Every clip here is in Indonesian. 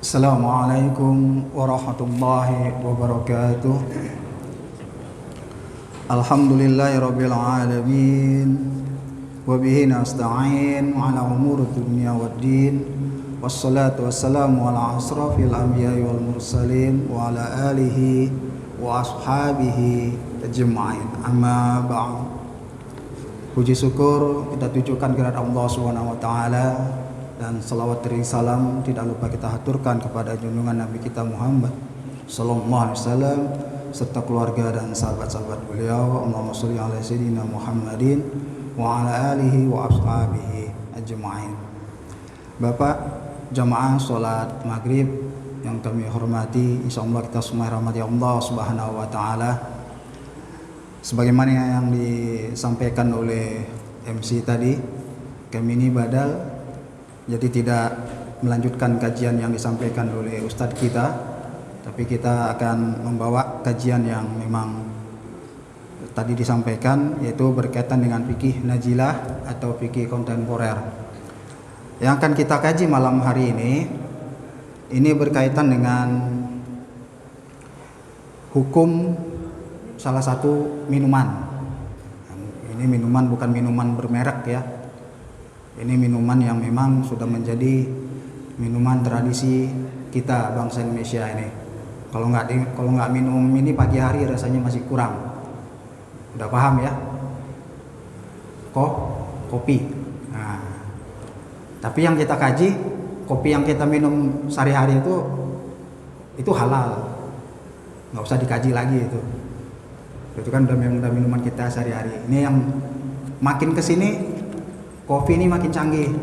Assalamualaikum warahmatullahi wabarakatuh. Alhamdulillahirabbil alamin. Wa bihi nasta'in ala umuri dunya waddin. Wassalatu wassalamu ala asrafil anbiya'i wal mursalin wa ala alihi wa ashabihi ajma'in. Amma ba'd. Puji syukur kita tujukan kepada Allah Subhanahu wa taala, dan salawat dan salam tidak lupa kita haturkan kepada junjungan Nabi kita Muhammad sallallahu alaihi wasallam serta keluarga dan sahabat-sahabat beliau. Allahumma sholli ala sayyidina Muhammadin wa ala alihi wa ashabihi ajma'in. Bapak jamaah salat maghrib yang kami hormati, insyaallah kita semua rahmati Allah Subhanahu wa taala. Sebagaimana yang disampaikan oleh MC tadi, kami ini badal, jadi tidak melanjutkan kajian yang disampaikan oleh Ustadz kita, tapi kita akan membawa kajian yang memang tadi disampaikan, yaitu berkaitan dengan fikih nazilah atau fikih kontemporer. Yang akan kita kaji malam hari ini berkaitan dengan hukum salah satu minuman. Ini minuman bukan minuman bermerek ya. Ini minuman yang memang sudah menjadi minuman tradisi kita bangsa Indonesia ini. Kalau nggak minum ini pagi hari rasanya masih kurang. Udah paham ya? Kopi. Nah, tapi yang kita kaji, kopi yang kita minum sehari-hari itu halal. Nggak usah dikaji lagi itu. Itu kan udah minuman kita sehari-hari. Ini yang makin kesini kopi ini makin canggih.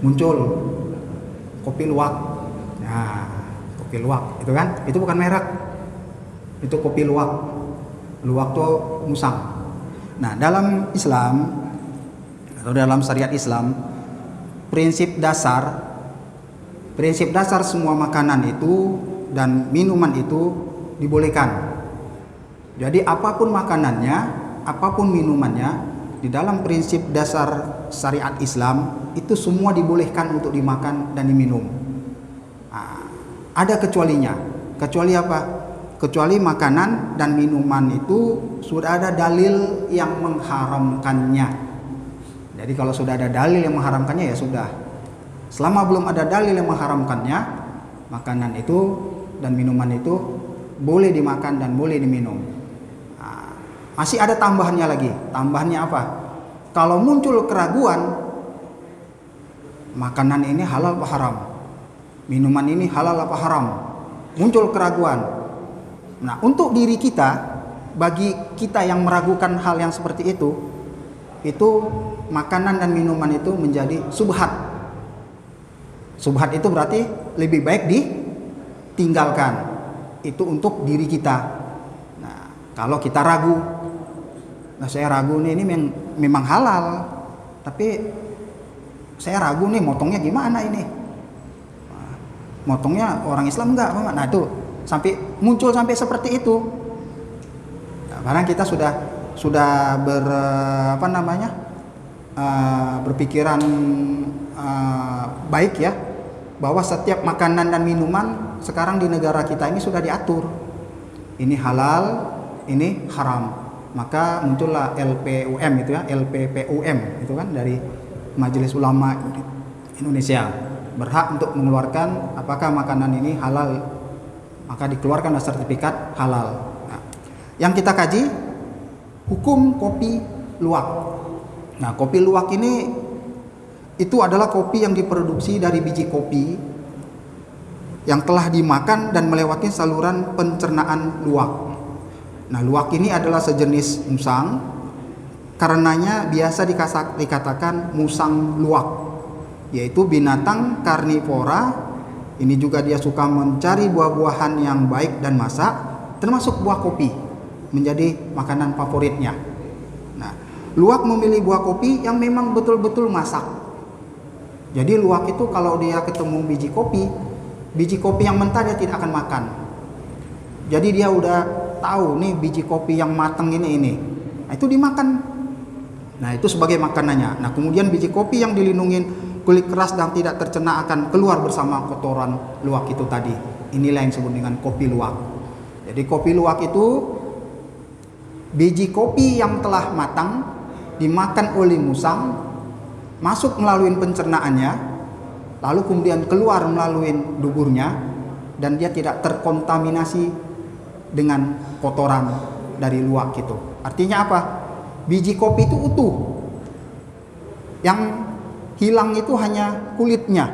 Muncul kopi luwak. Nah, kopi luwak itu kan, itu bukan merek. Itu kopi luwak. Luwak tuh musang. Nah, dalam Islam atau dalam syariat Islam, prinsip dasar semua makanan itu dan minuman itu dibolehkan. Jadi apapun makanannya, apapun minumannya, di dalam prinsip dasar syariat Islam itu semua dibolehkan untuk dimakan dan diminum. Nah, ada kecualinya. Kecuali apa? Kecuali makanan dan minuman itu sudah ada dalil yang mengharamkannya. Jadi kalau sudah ada dalil yang mengharamkannya ya sudah. Selama belum ada dalil yang mengharamkannya, makanan itu dan minuman itu boleh dimakan dan boleh diminum. Masih ada tambahannya lagi. Tambahannya apa? Kalau muncul keraguan, makanan ini halal apa haram? Minuman ini halal apa haram? Muncul keraguan. Nah, untuk diri kita, bagi kita yang meragukan hal yang seperti itu makanan dan minuman itu menjadi subhat. Subhat itu berarti lebih baik ditinggalkan. Itu untuk diri kita. Nah, kalau kita ragu, nah saya ragu nih, ini memang halal, tapi saya ragu nih motongnya gimana ini, motongnya orang Islam enggak. Nah itu muncul sampai seperti itu. Nah, barang kita sudah berpikiran baik ya, bahwa setiap makanan dan minuman sekarang di negara kita ini sudah diatur, ini halal, ini haram. Maka muncullah LPUM itu ya, LPPUM itu kan dari Majelis Ulama Indonesia, berhak untuk mengeluarkan apakah makanan ini halal, maka dikeluarkan sertifikat halal. Nah, yang kita kaji hukum kopi luwak. Nah, kopi luwak ini itu adalah kopi yang diproduksi dari biji kopi yang telah dimakan dan melewati saluran pencernaan luwak. Nah, luwak ini adalah sejenis musang, karenanya biasa dikatakan musang luwak, yaitu binatang karnivora. Ini juga dia suka mencari buah-buahan yang baik dan masak, termasuk buah kopi, menjadi makanan favoritnya. Nah, luwak memilih buah kopi yang memang betul-betul masak. Jadi luwak itu kalau dia ketemu biji kopi yang mentah dia tidak akan makan. Jadi dia udah tahu nih biji kopi yang matang ini. Nah, itu dimakan. Nah, itu sebagai makanannya. Nah, kemudian biji kopi yang dilindungi kulit keras dan tidak tercerna akan keluar bersama kotoran luwak itu tadi. Inilah yang disebut dengan kopi luwak. Jadi kopi luwak itu biji kopi yang telah matang dimakan oleh musang, masuk melalui pencernaannya, lalu kemudian keluar melalui duburnya, dan dia tidak terkontaminasi dengan kotoran dari luwak itu. Artinya apa? Biji kopi itu utuh. Yang hilang itu hanya kulitnya.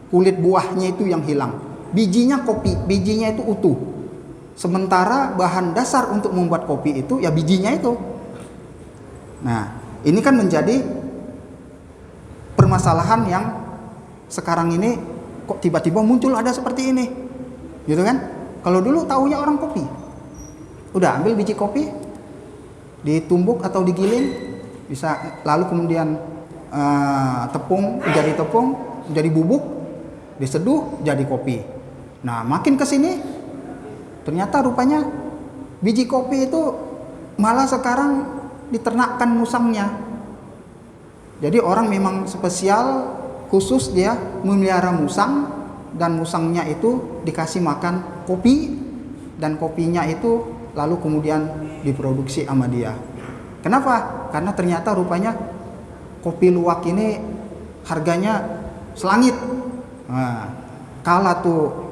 Kulit buahnya itu yang hilang. Bijinya kopi, bijinya itu utuh. Sementara bahan dasar untuk membuat kopi itu ya bijinya itu. Nah, ini kan menjadi permasalahan yang sekarang ini kok tiba-tiba muncul ada seperti ini. Gitu kan? Kalau dulu taunya orang kopi. Udah ambil biji kopi, ditumbuk atau digiling, bisa lalu kemudian tepung, jadi bubuk, diseduh jadi kopi. Nah, makin ke sini ternyata rupanya biji kopi itu malah sekarang diternakkan musangnya. Jadi orang memang spesial khusus dia memelihara musang, dan musangnya itu dikasih makan kopi, dan kopinya itu lalu kemudian diproduksi sama dia. Kenapa? Karena ternyata rupanya kopi luwak ini harganya selangit. Nah, kalah tuh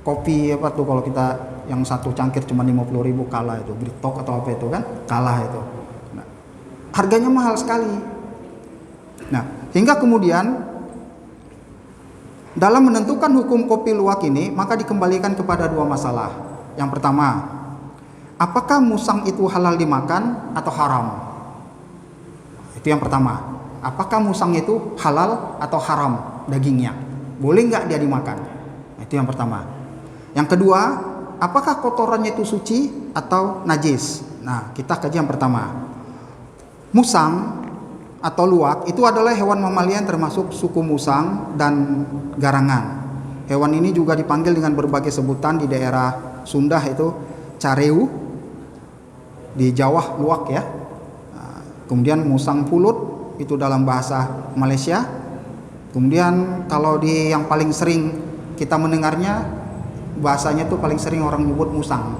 kopi apa tuh kalau kita yang satu cangkir cuma 50.000, kalah itu Britok atau apa itu kan, kalah itu. Nah, harganya mahal sekali. Nah, hingga kemudian dalam menentukan hukum kopi luwak ini maka dikembalikan kepada dua masalah. Yang pertama, apakah musang itu halal dimakan atau haram? Itu yang pertama. Apakah musang itu halal atau haram dagingnya? Boleh nggak dia dimakan? Itu yang pertama. Yang kedua, apakah kotorannya itu suci atau najis? Nah, kita kaji yang pertama. Musang atau luwak itu adalah hewan mamalia termasuk suku musang dan garangan. Hewan ini juga dipanggil dengan berbagai sebutan. Di daerah Sunda itu careu, di Jawa luwak ya. Kemudian musang pulut itu dalam bahasa Malaysia. Kemudian kalau di yang paling sering kita mendengarnya bahasanya itu paling sering orang menyebut musang.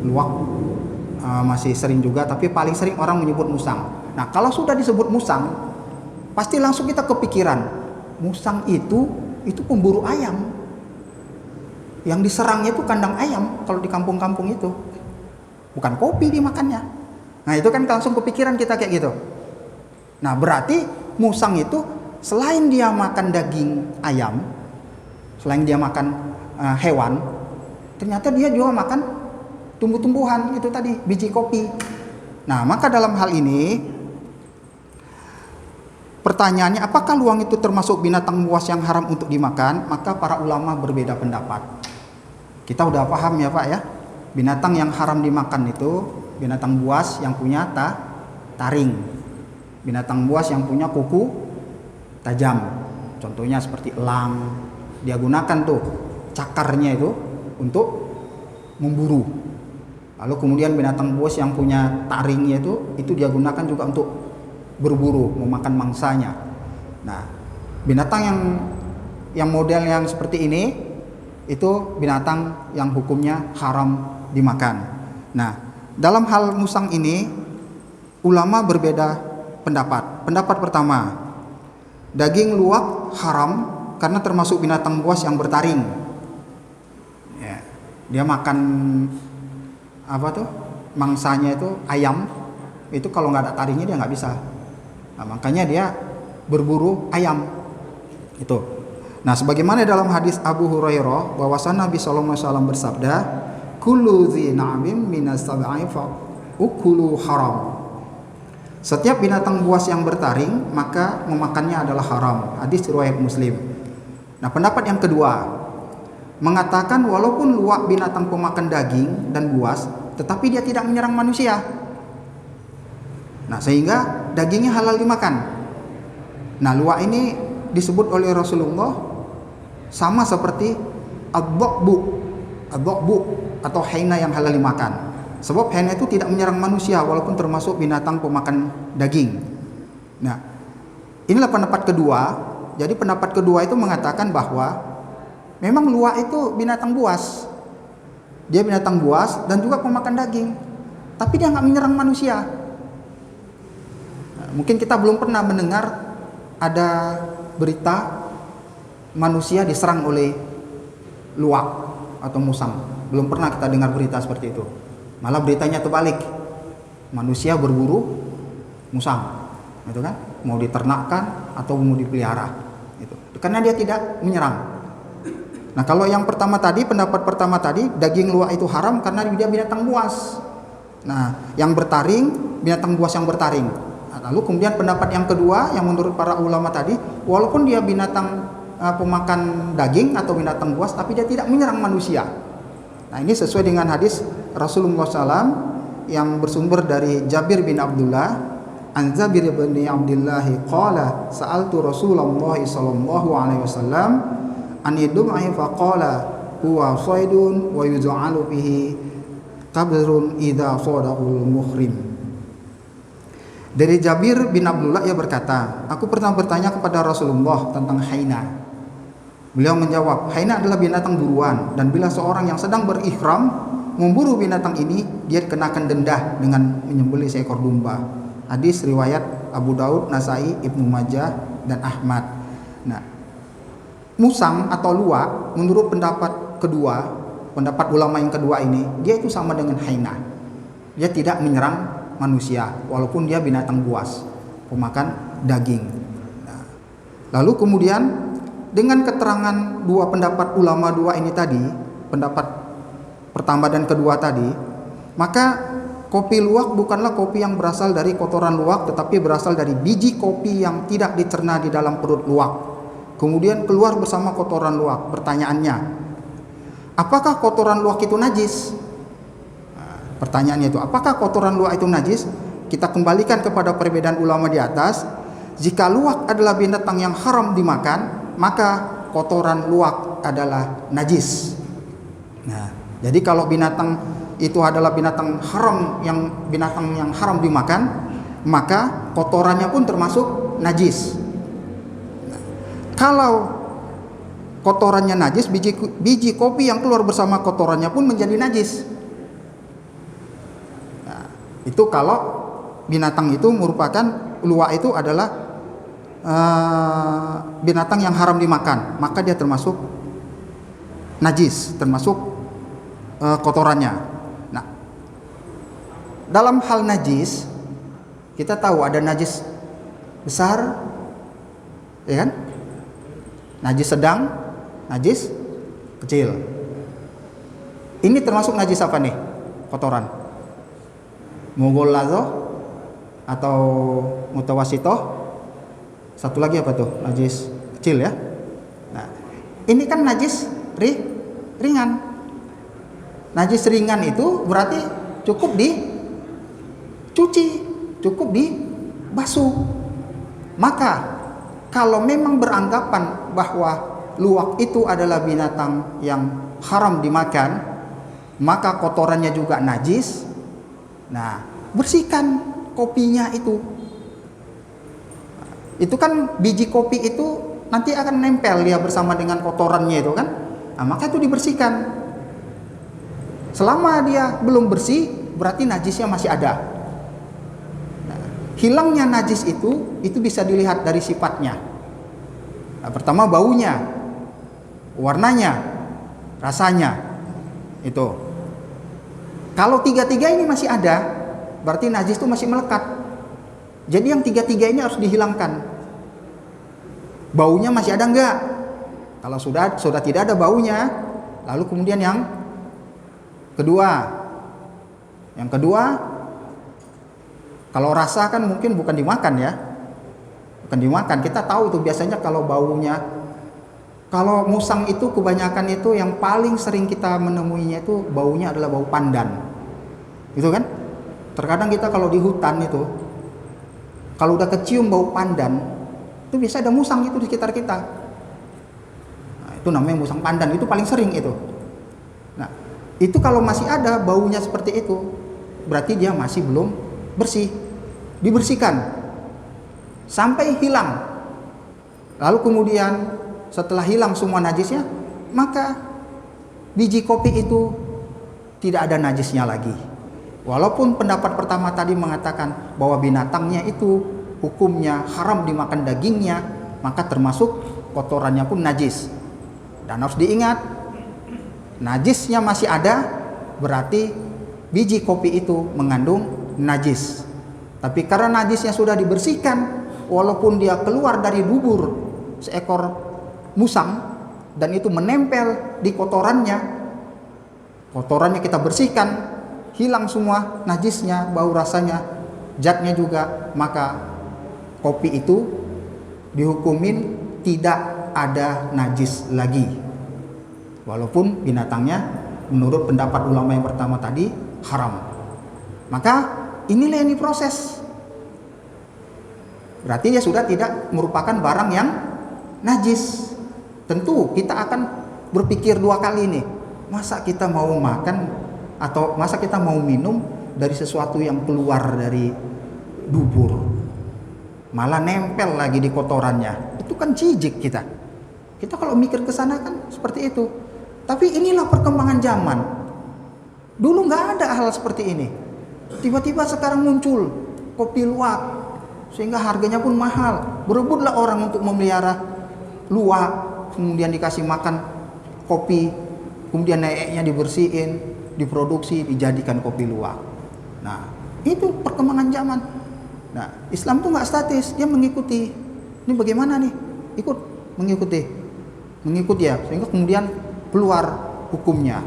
Luwak masih sering juga, tapi paling sering orang menyebut musang. Nah, kalau sudah disebut musang, pasti langsung kita kepikiran, musang itu pemburu ayam. Yang diserangnya itu kandang ayam kalau di kampung-kampung itu. Bukan kopi dimakannya. Nah, itu kan langsung kepikiran kita kayak gitu. Nah, berarti musang itu selain dia makan daging ayam, selain dia makan hewan, ternyata dia juga makan tumbuh-tumbuhan itu tadi, biji kopi. Nah, maka dalam hal ini pertanyaannya, apakah luwak itu termasuk binatang buas yang haram untuk dimakan? Maka para ulama berbeda pendapat. Kita udah paham ya Pak ya, binatang yang haram dimakan itu binatang buas yang punya taring, binatang buas yang punya kuku tajam. Contohnya seperti elang, dia gunakan tuh cakarnya itu untuk memburu. Lalu kemudian binatang buas yang punya taringnya itu dia gunakan juga untuk berburu, memakan mangsanya. Nah, binatang yang model yang seperti ini itu binatang yang hukumnya haram dimakan. Nah, dalam hal musang ini ulama berbeda pendapat. Pendapat pertama, daging luwak haram karena termasuk binatang buas yang bertaring. Ya, dia makan apa tuh? Mangsanya itu ayam. Itu kalau nggak ada taringnya dia nggak bisa. Nah, makanya dia berburu ayam itu. Nah, sebagaimana dalam hadis Abu Hurairah bahwasanya Nabi sallallahu alaihi wasallam bersabda, kullu dzi na'min minas sab'i fa ukulu haram. Setiap binatang buas yang bertaring maka memakannya adalah haram. Hadis riwayat Muslim. Nah, pendapat yang kedua mengatakan walaupun luwak binatang pemakan daging dan buas, tetapi dia tidak menyerang manusia. Nah, sehingga dagingnya halal dimakan. Nah, luwak ini disebut oleh Rasulullah sama seperti ad-dha'bu atau hyena yang halal dimakan. Sebab hyena itu tidak menyerang manusia walaupun termasuk binatang pemakan daging. Nah, Inilah pendapat kedua. Jadi pendapat kedua itu mengatakan bahwa memang luwak itu binatang buas. Dia binatang buas dan juga pemakan daging. Tapi dia nggak menyerang manusia. Nah, mungkin kita belum pernah mendengar ada berita manusia diserang oleh luwak atau musang. Belum pernah kita dengar berita seperti itu. Malah beritanya terbalik. Manusia berburu musang, gitu kan? Mau diternakkan atau mau dipelihara, gitu. Karena dia tidak menyerang. Nah, kalau yang pertama tadi, pendapat pertama tadi, daging luwak itu haram karena dia binatang buas. Nah, yang bertaring, binatang buas yang bertaring. Nah, lalu kemudian pendapat yang kedua, yang menurut para ulama tadi, walaupun dia binatang pemakan daging atau binatang buas, tapi dia tidak menyerang manusia. Nah, ini sesuai dengan hadis Rasulullah SAW yang bersumber dari Jabir bin Abdullah. An Jabir bin Abdullah qala sa'altu Rasulullah sallallahu alaihi wasallam an yadum'i faqala huwa saydun wa yuj'alu fihi qabrun idza sadaqul muhrim. Dari Jabir bin Abdullah, ia berkata, aku pernah bertanya kepada Rasulullah tentang haina. Beliau menjawab, haina adalah binatang buruan, dan bila seorang yang sedang berihram memburu binatang ini, dia dikenakan denda dengan menyembelih seekor domba. Hadis riwayat Abu Daud, Nasai, Ibnu Majah, dan Ahmad. Nah, musang atau luwak menurut pendapat kedua, pendapat ulama yang kedua ini, dia itu sama dengan haina. Dia tidak menyerang manusia walaupun dia binatang buas, pemakan daging. Nah, lalu kemudian dengan keterangan dua pendapat ulama dua ini tadi, pendapat pertama dan kedua tadi, maka kopi luwak bukanlah kopi yang berasal dari kotoran luwak, tetapi berasal dari biji kopi yang tidak dicerna di dalam perut luwak, kemudian keluar bersama kotoran luwak. Pertanyaannya, apakah kotoran luwak itu najis? Nah, pertanyaannya itu, apakah kotoran luwak itu najis? Kita kembalikan kepada perbedaan ulama di atas. Jika luwak adalah binatang yang haram dimakan, maka kotoran luwak adalah najis. Nah, jadi kalau binatang itu adalah binatang yang haram dimakan, maka kotorannya pun termasuk najis. Nah, kalau kotorannya najis, biji kopi yang keluar bersama kotorannya pun menjadi najis. Nah, itu kalau binatang itu merupakan luwak itu adalah binatang yang haram dimakan, maka dia termasuk najis, termasuk kotorannya. Nah, dalam hal najis, kita tahu ada najis besar, ya kan? Najis sedang, najis kecil. Ini termasuk najis apa nih? Kotoran. Mughallazo atau mutawasitoh. Satu lagi apa tuh? Najis kecil ya. Nah, ini kan najis ringan. Najis ringan itu berarti cukup dicuci, cukup dibasuh. Maka kalau memang beranggapan bahwa luwak itu adalah binatang yang haram dimakan, maka kotorannya juga najis. Nah, bersihkan kopinya itu. Itu kan biji kopi itu nanti akan nempel dia bersama dengan kotorannya itu kan. Nah, maka itu dibersihkan. Selama dia belum bersih, berarti najisnya masih ada. Nah, hilangnya najis itu bisa dilihat dari sifatnya. Nah, pertama baunya, warnanya, rasanya. Itu. Kalau tiga-tiga ini masih ada, berarti najis itu masih melekat. Jadi yang tiga-tiga ini harus dihilangkan. Baunya masih ada enggak? Kalau sudah tidak ada baunya, lalu kemudian yang kedua, kalau rasa kan mungkin bukan dimakan ya, bukan dimakan. Kita tahu tuh biasanya kalau baunya, kalau musang itu kebanyakan itu yang paling sering kita menemuinya itu baunya adalah bau pandan, gitu kan? Terkadang kita kalau di hutan itu, kalau udah kecium bau pandan, itu biasa ada musang itu di sekitar kita. Nah, itu namanya musang pandan, itu paling sering itu. Nah, itu kalau masih ada baunya seperti itu, berarti dia masih belum bersih. Dibersihkan sampai hilang. Lalu kemudian setelah hilang semua najisnya, maka biji kopi itu tidak ada najisnya lagi. Walaupun pendapat pertama tadi mengatakan bahwa binatangnya itu hukumnya haram dimakan dagingnya, maka termasuk kotorannya pun najis. Dan harus diingat, najisnya masih ada, berarti biji kopi itu mengandung najis. Tapi karena najisnya sudah dibersihkan, walaupun dia keluar dari dubur seekor musang dan itu menempel di kotorannya kita bersihkan, hilang semua najisnya, bau rasanya, zatnya juga, maka kopi itu dihukumin tidak ada najis lagi. Walaupun binatangnya menurut pendapat ulama yang pertama tadi haram. Maka inilah yang diproses. Berarti dia sudah tidak merupakan barang yang najis. Tentu kita akan berpikir dua kali nih, masa kita mau makan atau masa kita mau minum dari sesuatu yang keluar dari dubur, malah nempel lagi di kotorannya. Itu kan jijik kita. Kita kalau mikir ke sana kan seperti itu. Tapi inilah perkembangan zaman. Dulu nggak ada hal seperti ini. Tiba-tiba sekarang muncul kopi luwak, sehingga harganya pun mahal. Berebutlah orang untuk memelihara luwak, kemudian dikasih makan kopi, kemudian neeknya dibersihin, diproduksi, dijadikan kopi luwak. Nah, itu perkembangan zaman. Nah, Islam tuh nggak statis, dia mengikuti. Ini bagaimana nih? Mengikut ya, sehingga kemudian keluar hukumnya.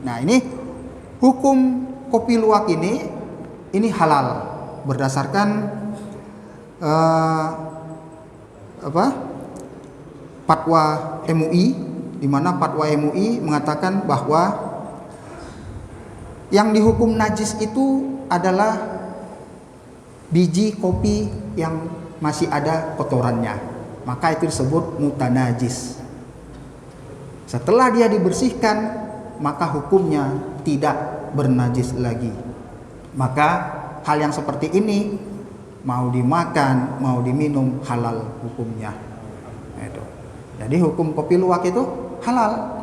Nah, ini hukum kopi luwak ini halal berdasarkan fatwa MUI, di mana fatwa MUI mengatakan bahwa yang dihukum najis itu adalah biji kopi yang masih ada kotorannya, maka itu disebut mutanajis. Setelah dia dibersihkan, maka hukumnya tidak bernajis lagi. Maka hal yang seperti ini mau dimakan, mau diminum halal hukumnya. Itu. Jadi hukum kopi luwak itu halal.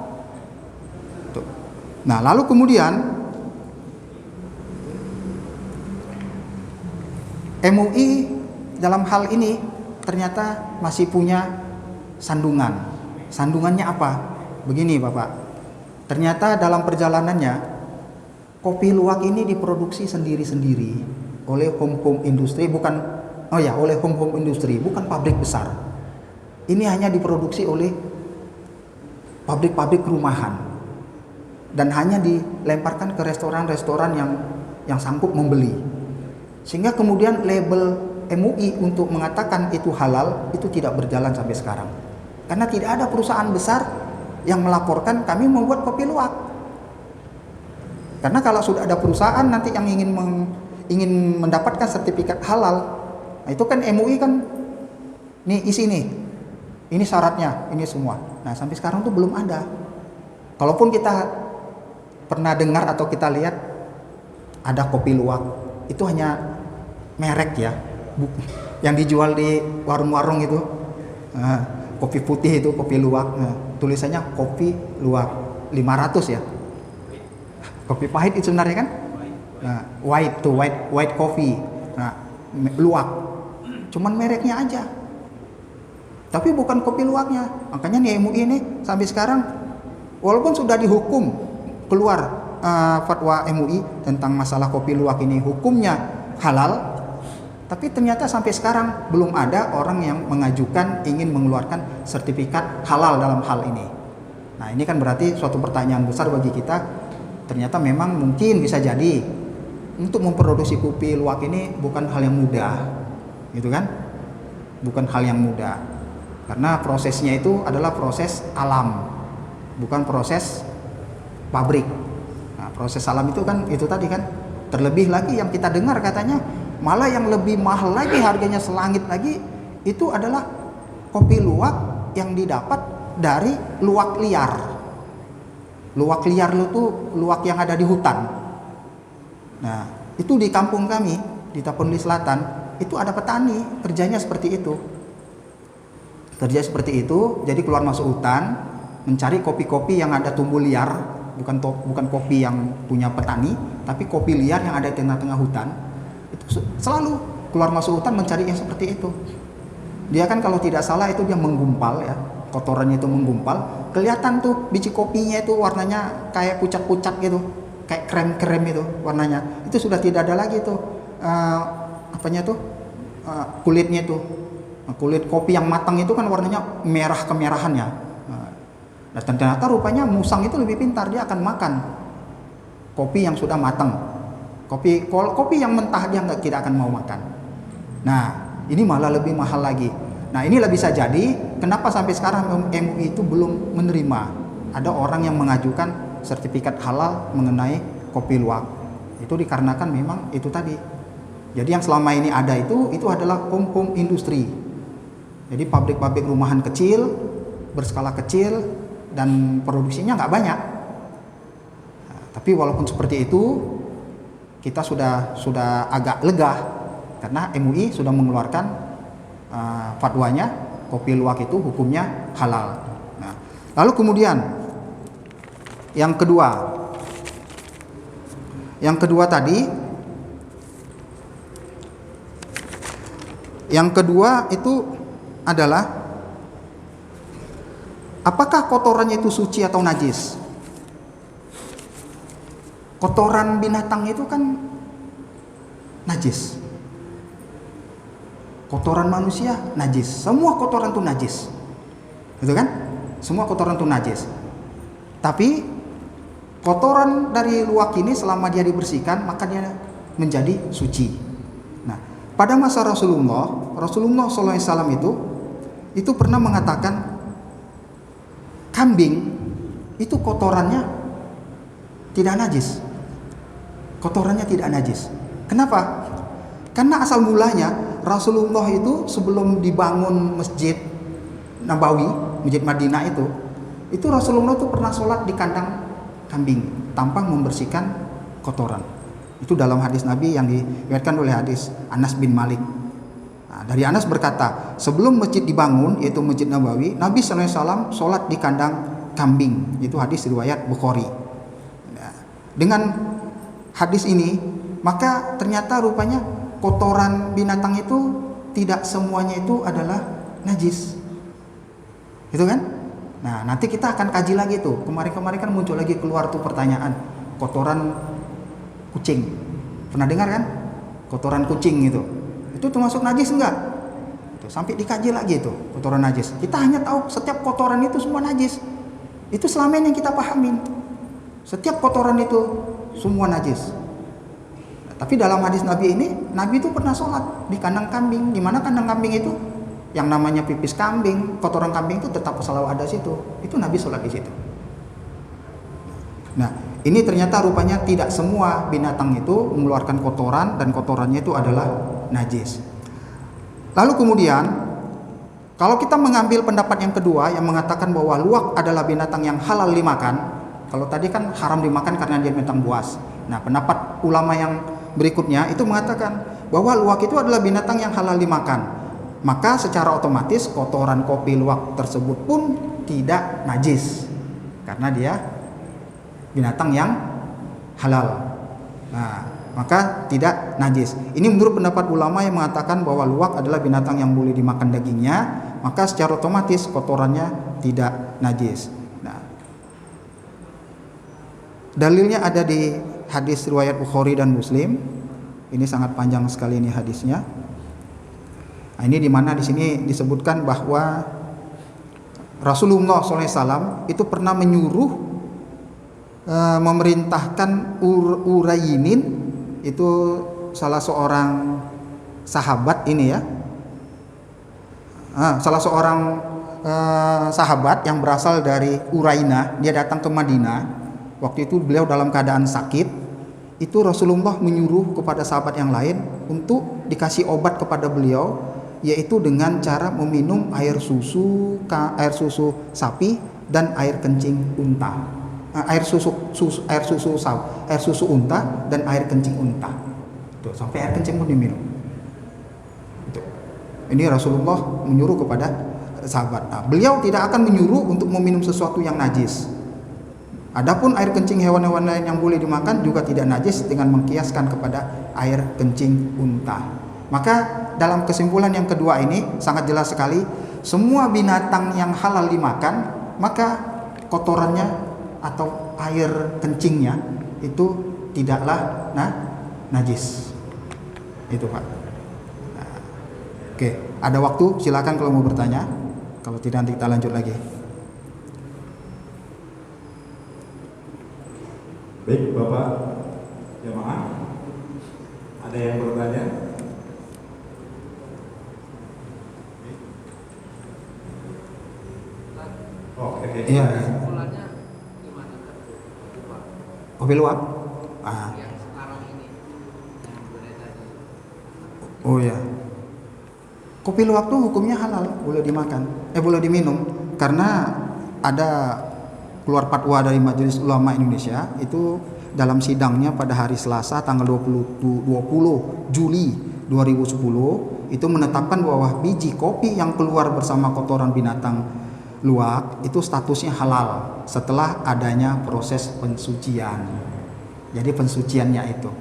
Tuh. Nah, lalu kemudian MUI dalam hal ini ternyata masih punya sandungan. Sandungannya apa? Begini Bapak, ternyata dalam perjalanannya kopi luwak ini diproduksi sendiri-sendiri oleh home industri, oleh home industri, bukan pabrik besar. Ini hanya diproduksi oleh pabrik-pabrik rumahan dan hanya dilemparkan ke restoran-restoran yang sanggup membeli. Sehingga kemudian label MUI untuk mengatakan itu halal itu tidak berjalan sampai sekarang. Karena tidak ada perusahaan besar yang melaporkan kami membuat kopi luwak. Karena kalau sudah ada perusahaan nanti yang ingin mendapatkan sertifikat halal, nah itu kan MUI kan nih isi nih, ini syaratnya, ini semua. Nah sampai sekarang tuh belum ada. Kalaupun kita pernah dengar atau kita lihat ada kopi luwak, itu hanya merek ya, yang dijual di warung-warung itu. Kopi putih itu kopi luwak, tulisannya kopi luwak 500 ya. Kopi pahit itu sebenarnya kan white coffee, luwak, cuman mereknya aja, tapi bukan kopi luwaknya. Makanya nih MUI ini sampai sekarang walaupun sudah dihukum keluar fatwa MUI tentang masalah kopi luwak ini hukumnya halal, tapi ternyata sampai sekarang belum ada orang yang mengajukan ingin mengeluarkan sertifikat halal dalam hal ini. Nah ini kan berarti suatu pertanyaan besar bagi kita. Ternyata memang mungkin bisa jadi untuk memproduksi kopi luwak ini bukan hal yang mudah, gitu kan? Bukan hal yang mudah, karena prosesnya itu adalah proses alam, bukan proses pabrik. Nah, proses alam itu kan itu tadi kan, terlebih lagi yang kita dengar katanya malah yang lebih mahal lagi, harganya selangit lagi, itu adalah kopi luwak yang didapat dari luwak liar. Luwak liar itu luwak yang ada di hutan. Nah, itu di kampung kami, di Tapanuli Selatan, itu ada petani, kerjanya seperti itu. Kerja seperti itu, jadi keluar masuk hutan, mencari kopi-kopi yang ada tumbuh liar, bukan kopi yang punya petani, tapi kopi liar yang ada di tengah-tengah hutan. Itu selalu keluar masuk hutan mencari yang seperti itu. Dia kan kalau tidak salah itu dia menggumpal ya, kotorannya itu menggumpal, kelihatan tuh biji kopinya itu warnanya kayak pucat-pucat gitu, kayak krem-krem itu warnanya. Itu sudah tidak ada lagi tuh kulitnya itu. Kulit kopi yang matang itu kan warnanya merah kemerahan ya. Nah, ternyata rupanya musang itu lebih pintar, dia akan makan kopi yang sudah matang. Kopi yang mentah dia tidak akan mau makan. Nah, ini malah lebih mahal lagi. Nah, inilah bisa jadi kenapa sampai sekarang MUI itu belum menerima ada orang yang mengajukan sertifikat halal mengenai kopi luwak. Itu dikarenakan memang itu tadi. Jadi yang selama ini ada itu adalah home industri. Jadi pabrik-pabrik rumahan kecil, berskala kecil, dan produksinya nggak banyak. Nah, tapi walaupun seperti itu, kita sudah agak lega karena MUI sudah mengeluarkan fatwanya kopi luwak itu hukumnya halal. Nah, lalu kemudian yang kedua itu adalah apakah kotorannya itu suci atau najis? Kotoran binatang itu kan najis. Kotoran manusia najis. Semua kotoran itu najis. Gitu kan? Semua kotoran itu najis. Tapi kotoran dari luwak ini selama dia dibersihkan maka dia menjadi suci. Nah, pada masa Rasulullah SAW itu pernah mengatakan kambing itu kotorannya tidak najis. Kotorannya tidak najis. Kenapa? Karena asal mulanya Rasulullah itu sebelum dibangun Masjid Nabawi, Masjid Madinah itu Rasulullah itu pernah sholat di kandang kambing tanpa membersihkan kotoran. Itu dalam hadis Nabi yang diriwayatkan oleh hadis Anas bin Malik. Nah, dari Anas berkata, sebelum masjid dibangun, yaitu Masjid Nabawi, Nabi SAW sholat di kandang kambing. Itu hadis riwayat Bukhari. Nah, dengan hadis ini, maka ternyata rupanya kotoran binatang itu tidak semuanya itu adalah najis. Gitu kan? Nah, nanti kita akan kaji lagi tuh. Kemarin kan muncul lagi keluar tuh pertanyaan, kotoran kucing. Pernah dengar kan? Kotoran kucing itu termasuk najis enggak? Sampai dikaji lagi itu kotoran najis. Kita hanya tahu setiap kotoran itu semua najis. Itu selama ini yang kita pahamin. Setiap kotoran itu semua najis. Nah, tapi dalam hadis Nabi ini, Nabi itu pernah sholat di kandang kambing. Di mana kandang kambing itu yang namanya pipis kambing, kotoran kambing itu tetap selalu ada situ. Itu Nabi sholat di situ. Nah, ini ternyata rupanya tidak semua binatang itu mengeluarkan kotoran dan kotorannya itu adalah najis. Lalu kemudian kalau kita mengambil pendapat yang kedua yang mengatakan bahwa luwak adalah binatang yang halal dimakan. Kalau tadi kan haram dimakan karena dia binatang buas. Nah, pendapat ulama yang berikutnya itu mengatakan bahwa luwak itu adalah binatang yang halal dimakan. Maka secara otomatis kotoran kopi luwak tersebut pun tidak najis karena dia binatang yang halal. Nah, maka tidak najis. Ini menurut pendapat ulama yang mengatakan bahwa luwak adalah binatang yang boleh dimakan dagingnya, maka secara otomatis kotorannya tidak najis. Nah, dalilnya ada di hadis riwayat Bukhari dan Muslim. Ini sangat panjang sekali ini hadisnya. Nah, ini di mana di sini disebutkan bahwa Rasulullah SAW itu pernah menyuruh memerintahkan Urainin, itu salah seorang sahabat ini ya, salah seorang sahabat yang berasal dari Uraina. Dia datang ke Madinah. Waktu itu beliau dalam keadaan sakit. Itu Rasulullah menyuruh kepada sahabat yang lain untuk dikasih obat kepada beliau, yaitu dengan cara meminum air susu sapi dan air kencing unta. Air susu unta dan air kencing unta. Tuh, sampai air kencing pun diminum. Tuh. Ini Rasulullah menyuruh kepada sahabat. Nah, beliau tidak akan menyuruh untuk meminum sesuatu yang najis. Adapun air kencing hewan-hewan lain yang boleh dimakan juga tidak najis dengan mengkiaskan kepada air kencing unta. Maka dalam kesimpulan yang kedua ini sangat jelas sekali, semua binatang yang halal dimakan, maka kotorannya atau air kencingnya itu tidaklah najis. Itu Pak. Nah, oke, ada waktu, silakan kalau mau bertanya. Kalau tidak nanti kita lanjut lagi. Baik, Bapak jamaah, ada yang bertanya? Oh, oke. Iya. Kesimpulannya gimana kan? Kopi luwak? Yang sekarang ini yang beredar tadi. Oh ya. Kopi luwak tuh hukumnya halal, boleh dimakan, boleh diminum, karena ada keluar fatwa dari Majelis Ulama Indonesia itu dalam sidangnya pada hari Selasa tanggal 20 Juli 2010 itu menetapkan bahwa biji kopi yang keluar bersama kotoran binatang luwak itu statusnya halal setelah adanya proses pensucian. Jadi pensuciannya itu.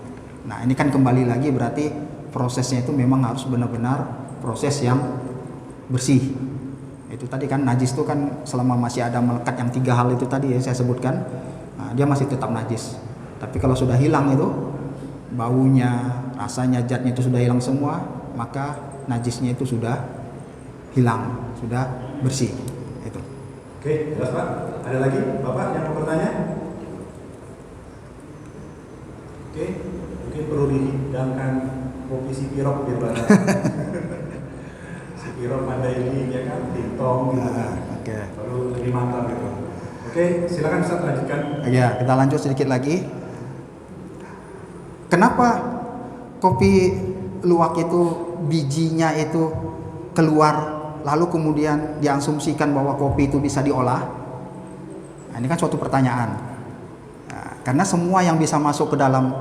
Nah, ini kan kembali lagi berarti prosesnya itu memang harus benar-benar proses yang bersih. Itu tadi kan najis itu kan selama masih ada melekat yang 3 hal itu tadi ya saya sebutkan, nah, dia masih tetap najis. Tapi kalau sudah hilang itu baunya, rasanya, zatnya itu sudah hilang semua, maka najisnya itu sudah hilang, sudah bersih. Itu. Oke, jelas Pak. Ada lagi Bapak yang mau bertanya? Oke, mungkin perlu dihidangkan kopi si pirok biar banget. Si pirok pandai ini ya kan, tintong gitu kan. Oke. Baru lebih mantap gitu. Oke, silakan Ustaz lanjutkan. Ya, kita lanjut sedikit lagi. Kenapa kopi luwak itu bijinya itu keluar lalu kemudian diasumsikan bahwa kopi itu bisa diolah? Nah, ini kan suatu pertanyaan. Nah, karena semua yang bisa masuk ke dalam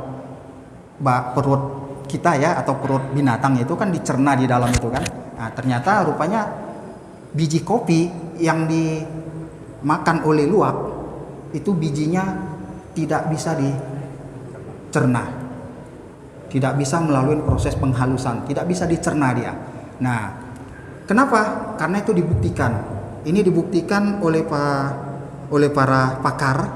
perut kita ya atau perut binatang itu kan dicerna di dalam itu kan. Nah, ternyata rupanya biji kopi yang dimakan oleh luwak itu bijinya tidak bisa dicerna. Tidak bisa melalui proses penghalusan, tidak bisa dicerna dia. Nah, kenapa? Karena itu dibuktikan. Ini dibuktikan oleh para pakar.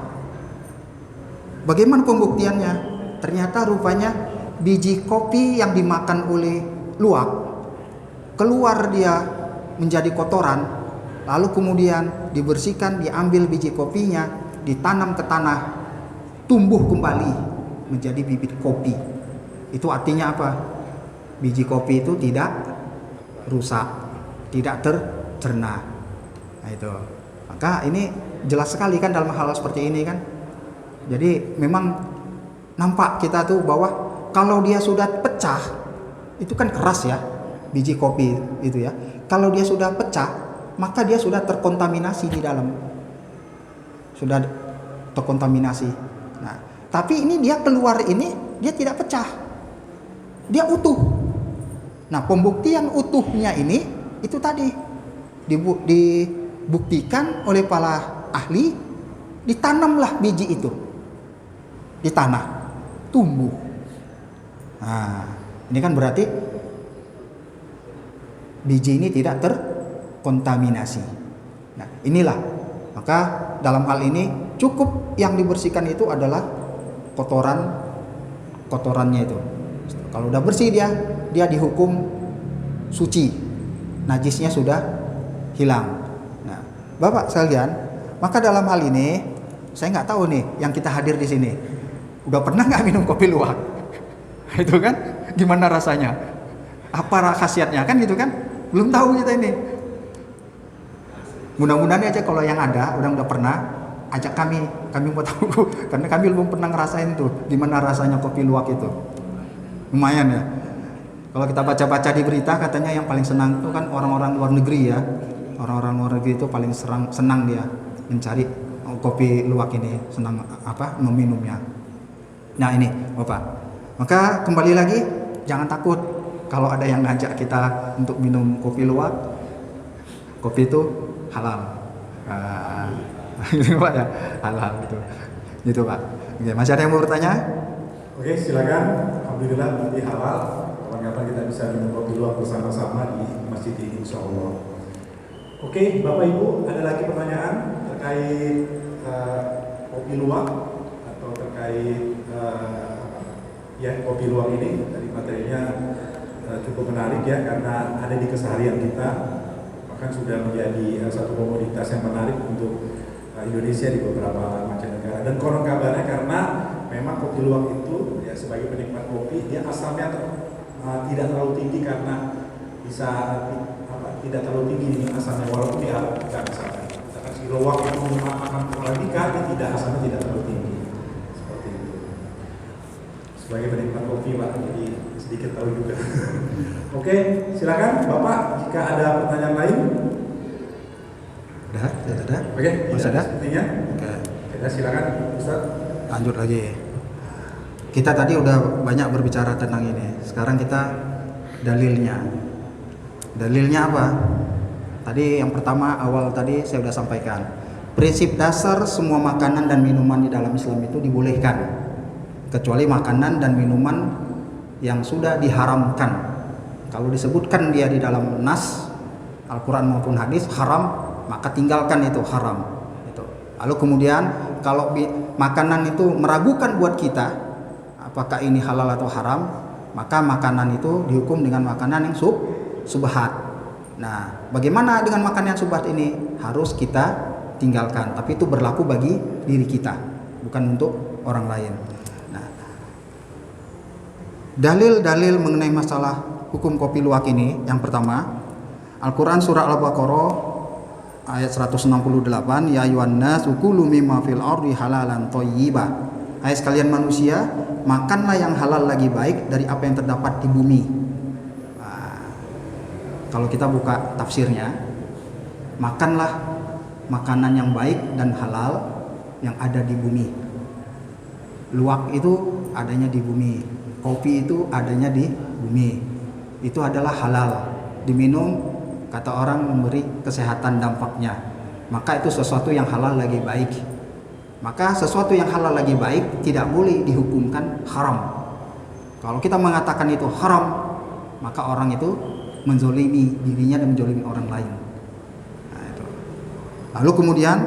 Bagaimana pembuktiannya? Ternyata rupanya biji kopi yang dimakan oleh luwak keluar dia menjadi kotoran, lalu kemudian dibersihkan, diambil biji kopinya, ditanam ke tanah, tumbuh kembali menjadi bibit kopi. Itu artinya apa? Biji kopi itu tidak rusak, tidak tercerna. Nah itu. Maka ini jelas sekali kan dalam hal seperti ini kan. Jadi memang nampak kita tuh bahwa kalau dia sudah pecah, itu kan keras ya biji kopi itu ya. Kalau dia sudah pecah, maka dia sudah terkontaminasi di dalam. Sudah terkontaminasi. Nah, tapi ini dia keluar ini dia tidak pecah. Dia utuh. Nah, pembuktian utuhnya ini itu tadi dibuktikan oleh para ahli, ditanamlah biji itu di tanah, tumbuh. Nah, ini kan berarti biji ini tidak terkontaminasi. Nah, inilah. Maka dalam hal ini cukup yang dibersihkan itu adalah kotorannya itu. Kalau udah bersih dia dihukum suci, najisnya sudah hilang. Nah, Bapak sekalian, maka dalam hal ini saya nggak tahu nih yang kita hadir di sini udah pernah nggak minum kopi luwak? Itu kan gimana rasanya? Apa khasiatnya kan gitu kan? Belum tahu kita ini. Mudah-mudahan aja kalau yang ada udah pernah ajak kami mau tahu karena kami belum pernah ngerasain tuh gimana rasanya kopi luwak itu. Lumayan ya. Kalau kita baca-baca di berita katanya yang paling senang itu kan orang-orang luar negeri ya. Orang-orang luar negeri itu paling senang dia mencari kopi luwak ini, senang meminumnya. Nah ini Bapak. Maka kembali lagi jangan takut kalau ada yang ngajak kita untuk minum kopi luwak. kopi itu halal. Gitu Pak ya, halal gitu. Gitu Pak. Oke, masih ada yang mau bertanya? Oke, silakan. Alhamdulillah berarti halal. Kapan-kapan kita bisa minum kopi luwak bersama-sama di masjid ini, insya Allah. Oke, Bapak Ibu, ada lagi pertanyaan terkait kopi luwak atau terkait kopi luwak ini? Dari materinya cukup menarik ya, karena ada di keseharian kita, bahkan sudah menjadi satu komoditas yang menarik untuk Indonesia di beberapa mancanegara. Dan konon kabarnya karena memang kopi luwak itu ya sebagai penikmat kopi, dia asalnya tidak terlalu tinggi karena bisa tidak terlalu tinggi ini asalnya, walaupun dia bukan asalnya. Misalkan si luwak itu makan arabica, dia tidak asalnya tidak terlalu tinggi seperti itu. Sebagai penikmat kopi Pak, jadi sedikit tahu juga. Oke, silakan Bapak jika ada pertanyaan lain. Udah, tidak ada. Oke, masih ada? Sepertinya. Oke. Kita silakan Ustaz. Lanjut lagi. Kita tadi udah banyak berbicara tentang ini. Sekarang kita dalilnya. Dalilnya apa? Tadi yang pertama awal tadi saya sudah sampaikan. Prinsip dasar semua makanan dan minuman di dalam Islam itu dibolehkan, kecuali makanan dan minuman yang sudah diharamkan. Kalau disebutkan dia di dalam nas Al-Quran maupun hadis haram, maka tinggalkan itu haram. Itu. Lalu kemudian kalau makanan itu meragukan buat kita apakah ini halal atau haram, maka makanan itu dihukum dengan makanan yang subhat. Nah, bagaimana dengan makanan yang subhat ini? Harus kita tinggalkan, tapi itu berlaku bagi diri kita, bukan untuk orang lain. Nah, dalil-dalil mengenai masalah hukum kopi luwak ini, yang pertama, Al-Quran surah Al-Baqarah ayat 168, ya ayyuhan nas kulu mimma fil ardi halalan thayyiba. Hai sekalian manusia, makanlah yang halal lagi baik dari apa yang terdapat di bumi. Nah, kalau kita buka tafsirnya, makanlah makanan yang baik dan halal yang ada di bumi. Luwak itu adanya di bumi, kopi itu adanya di bumi. Itu adalah halal, diminum, kata orang memberi kesehatan dampaknya. Maka itu sesuatu yang halal lagi baik. Maka sesuatu yang halal lagi baik tidak boleh dihukumkan haram. Kalau kita mengatakan itu haram, maka orang itu menzolimi dirinya dan menzolimi orang lain. Nah, itu. Lalu kemudian,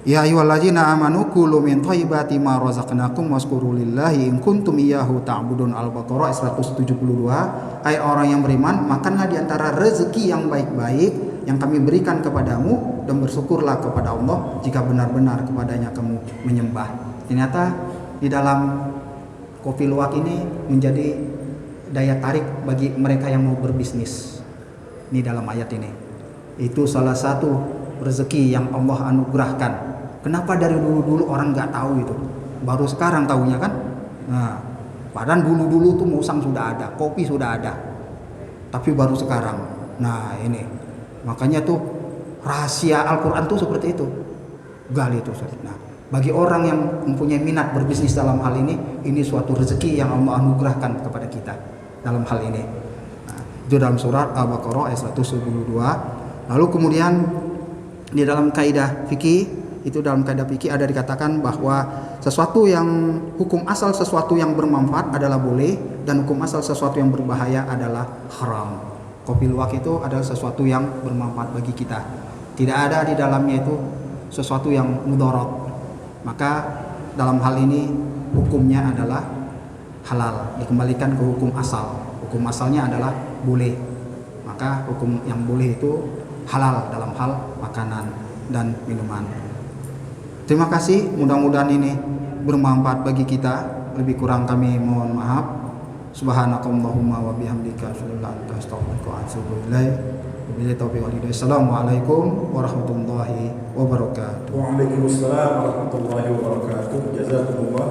ya ayyuhallazina amanu kulu min thayyibati ma razaqnakum washkuru lillahi in kuntum iyyahu ta'budun. Al-Baqarah 172. Hai orang yang beriman, makanlah di antara rezeki yang baik-baik yang kami berikan kepadamu dan bersyukurlah kepada Allah jika benar-benar kepadanya kamu menyembah. Ternyata di dalam kopi luwak ini menjadi daya tarik bagi mereka yang mau berbisnis. Ini dalam ayat ini. Itu salah satu rezeki yang Allah anugerahkan. Kenapa dari dulu-dulu orang nggak tahu itu? Baru sekarang tahunya kan? Nah, padahal dulu-dulu tuh musang sudah ada, kopi sudah ada. Tapi baru sekarang. Nah, ini. Makanya tuh rahasia Al-Quran tuh seperti itu. Gali itu. Nah, bagi orang yang mempunyai minat berbisnis dalam hal ini suatu rezeki yang Allah anugerahkan kepada kita dalam hal ini. Nah, itu dalam surat Al-Baqarah ayat 172. Lalu kemudian di dalam kaidah fikih, itu dalam kaidah fikih ada dikatakan bahwa sesuatu yang hukum asal sesuatu yang bermanfaat adalah boleh dan hukum asal sesuatu yang berbahaya adalah haram. Kopi luwak itu adalah sesuatu yang bermanfaat bagi kita. Tidak ada di dalamnya itu sesuatu yang mudarat. Maka dalam hal ini hukumnya adalah halal, dikembalikan ke hukum asal. Hukum asalnya adalah boleh. Maka hukum yang boleh itu halal dalam hal makanan dan minuman. Terima kasih, mudah-mudahan ini bermanfaat bagi kita. Lebih kurang kami mohon maaf. Subhanakallahumma wa bihamdika asyhadu an la ilaha illa anta astaghfiruka wa atubu ilaik. Wabillahi taufiq wal hidayah. Assalamualaikum warahmatullahi wabarakatuh. Waalaikumsalam warahmatullahi wabarakatuh. Jazakumullah.